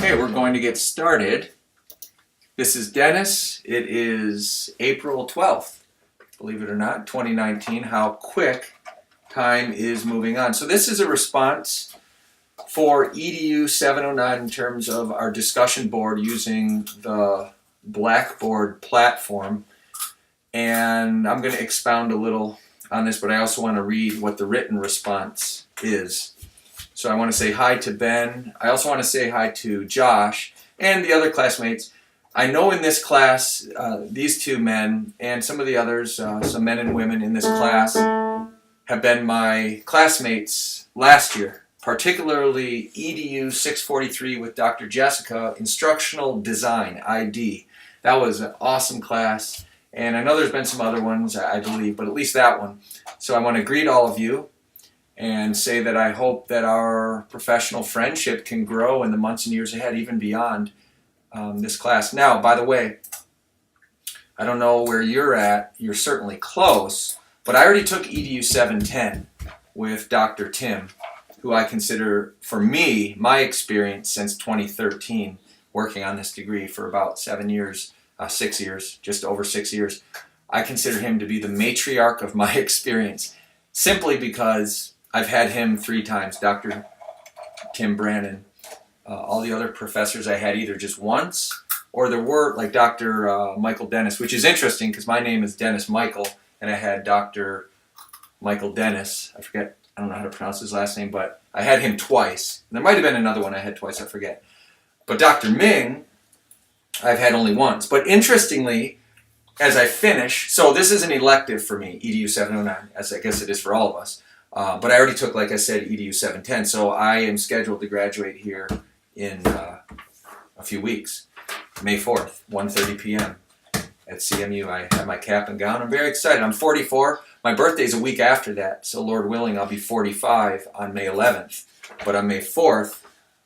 Okay, we're going to get started. This is Dennis. It is April 12th, believe it or not, 2019. How quick time is moving on. So this is a response for EDU 709 in terms of our discussion board using the Blackboard platform. And I'm going to expound a little on this, but I also want to read what the written response is. So I want to say hi to Ben. I also want to say hi to Josh and the other classmates. I know in this class, these two men and some of the others, some men and women in this class, have been my classmates last year, particularly EDU 643 with Dr. Jessica, Instructional Design, ID. That was an awesome class, and I know there's been some other ones, I believe, but at least that one. So I want to greet all of you and say that I hope that our professional friendship can grow in the months and years ahead, even beyond this class. Now, by the way, I don't know where you're at. You're certainly close, but I already took EDU 710 with Dr. Tim, who I consider, for me, my experience since 2013, working on this degree for about 7 years, 6 years, just over 6 years. I consider him to be the matriarch of my experience, simply because I've had him 3 times, Dr. Tim Brannon. All the other professors I had either just once, or there were, like Dr. Michael Dennis, which is interesting because my name is Dennis Michael, and I had Dr. Michael Dennis. I don't know how to pronounce his last name, but I had him twice. There might have been another one I had twice, I forget. But Dr. Ming, I've had only once. But interestingly, as I finish, so this is an elective for me, EDU 709, as I guess it is for all of us. But I already took, like I said, EDU 710, so I am scheduled to graduate here in a few weeks. May 4th, 1:30 p.m. at CMU. I have my cap and gown. I'm very excited. I'm 44. My birthday's a week after that, so Lord willing, I'll be 45 on May 11th. But on May 4th,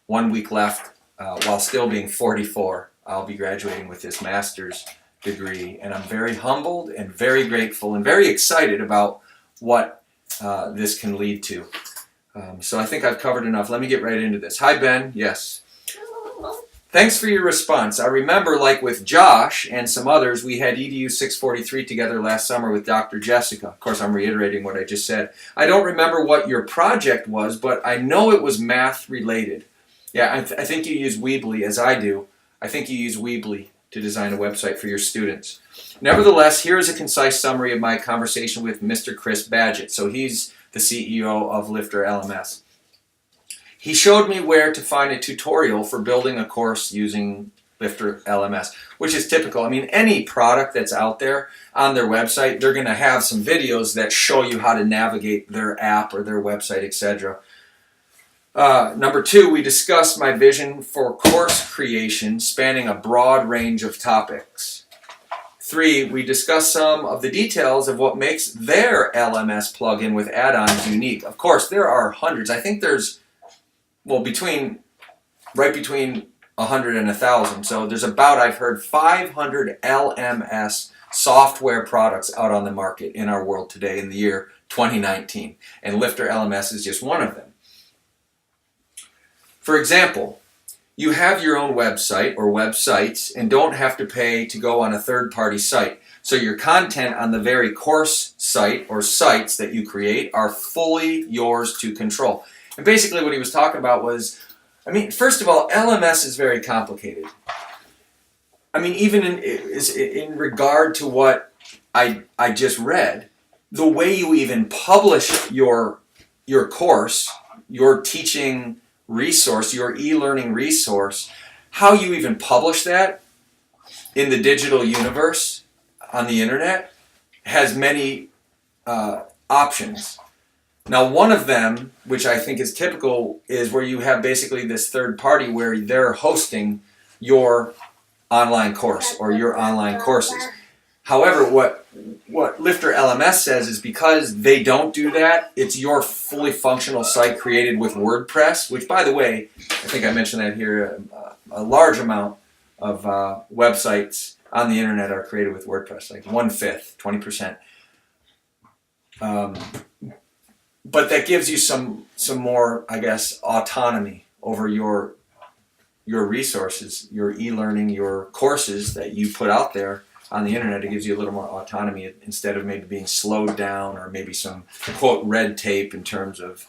1 week left, while still being 44, I'll be graduating with this master's degree. And I'm very humbled and very grateful and very excited about what this can lead to. So I think I've covered enough. Let me get right into this. Hi, Ben. Yes. Thanks for your response. I remember, like with Josh and some others, we had EDU 643 together last summer with Dr. Jessica. Of course, I'm reiterating what I just said. I don't remember what your project was, but I know it was math related. Yeah, I think you use Weebly, as I do. I think you use Weebly to design a website for your students. Nevertheless, here is a concise summary of my conversation with Mr. Chris Badgett. So he's the CEO of Lifter LMS. He showed me where to find a tutorial for building a course using Lifter LMS, which is typical. I mean, any product that's out there on their website, they're going to have some videos that show you how to navigate their app or their website, etc. Number 2, we discussed my vision for course creation spanning a broad range of topics. 3, we discussed some of the details of what makes their LMS plugin with add-ons unique. Of course, there are hundreds. I think there's, well, right between 100 and 1,000. So there's about, I've heard, 500 LMS software products out on the market in our world today in the year 2019. And Lifter LMS is just one of them. For example, you have your own website or websites and don't have to pay to go on a third-party site. So your content on the very course site or sites that you create are fully yours to control. And basically what he was talking about was, I mean, first of all, LMS is very complicated. I mean, even in regard to what I just read, the way you even publish your course, your teaching resource, your e-learning resource, how you even publish that in the digital universe on the internet has many options. Now, one of them, which I think is typical, is where you have basically this third party where they're hosting your online course or your online courses. However, what Lifter LMS says is because they don't do that, it's your fully functional site created with WordPress, which, by the way, I think I mentioned that here, a large amount of websites on the internet are created with WordPress, like 1/5, 20%. But that gives you some more, I guess, autonomy over your your resources, your e-learning, your courses that you put out there on the internet. It gives you a little more autonomy instead of maybe being slowed down or maybe some, quote, red tape in terms of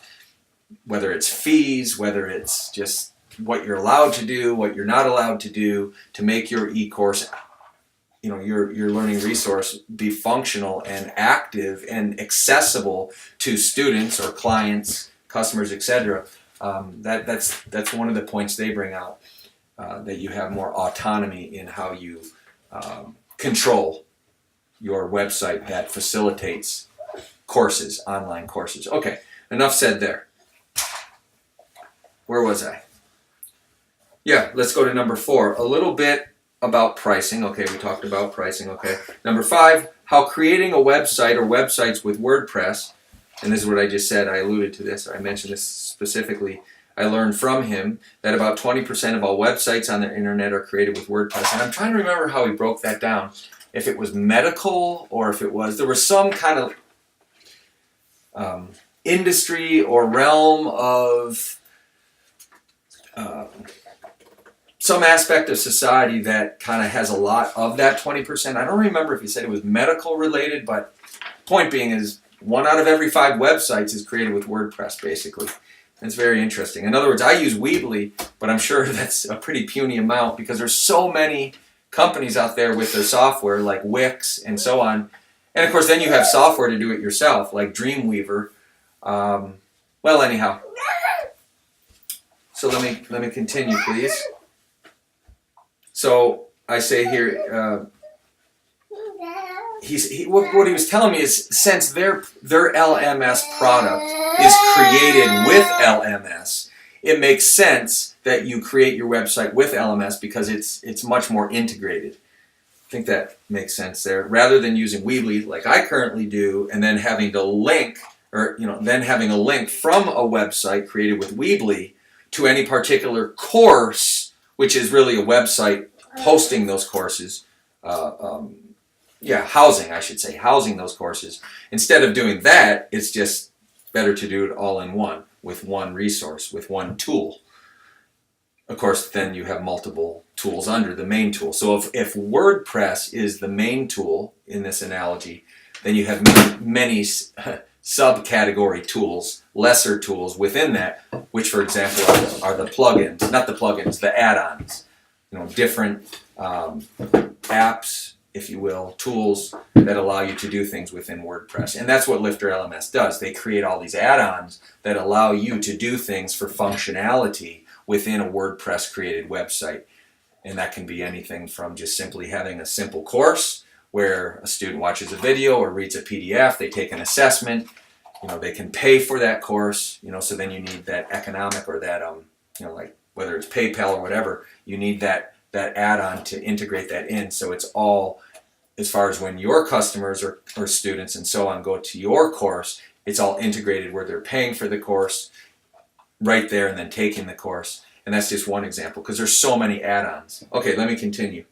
whether it's fees, whether it's just what you're allowed to do, what you're not allowed to do to make your e-course, your learning resource be functional and active and accessible to students or clients, customers, etc. That's one of the points they bring out, that you have more autonomy in how you control your website that facilitates courses, online courses. Okay, enough said there. Where was I? Yeah, let's go to number 4. A little bit about pricing. Okay, we talked about pricing. Okay. Number 5, how creating a website or websites with WordPress, and this is what I just said, I alluded to this, I mentioned this specifically. I learned from him that about 20% of all websites on the internet are created with WordPress. And I'm trying to remember how he broke that down. If it was medical or if it was, there was some kind of industry or realm of some aspect of society that kind of has a lot of that 20%. I don't remember if he said it was medical related, but point being is 1 out of every 5 websites is created with WordPress, basically. It's very interesting. In other words, I use Weebly, but I'm sure that's a pretty puny amount because there's so many companies out there with their software like Wix and so on. And of course, then you have software to do it yourself, like Dreamweaver. Well, anyhow. So let me continue, please. So I say here, what he was telling me is since their LMS product is created with LMS, it makes sense that you create your website with LMS because it's much more integrated. I think that makes sense there. Rather than using Weebly like I currently do, and then having to link, or then having a link from a website created with Weebly to any particular course, which is really a website hosting those courses. Housing those courses. Instead of doing that, it's just better to do it all in one, with one resource, with one tool. Of course, then you have multiple tools under the main tool. So if WordPress is the main tool in this analogy, then you have many subcategory tools, lesser tools within that, which, for example, are the plugins, not the plugins, the add-ons. Different apps, if you will, tools that allow you to do things within WordPress. And that's what Lifter LMS does. They create all these add-ons that allow you to do things for functionality within a WordPress created website. And that can be anything from just simply having a simple course where a student watches a video or reads a PDF, they take an assessment, they can pay for that course, so then you need that economic or that, like whether it's PayPal or whatever, you need that add-on to integrate that in. So it's all, as far as when your customers or students and so on go to your course, it's all integrated where they're paying for the course right there and then taking the course. And that's just one example because there's so many add-ons. Okay, let me continue.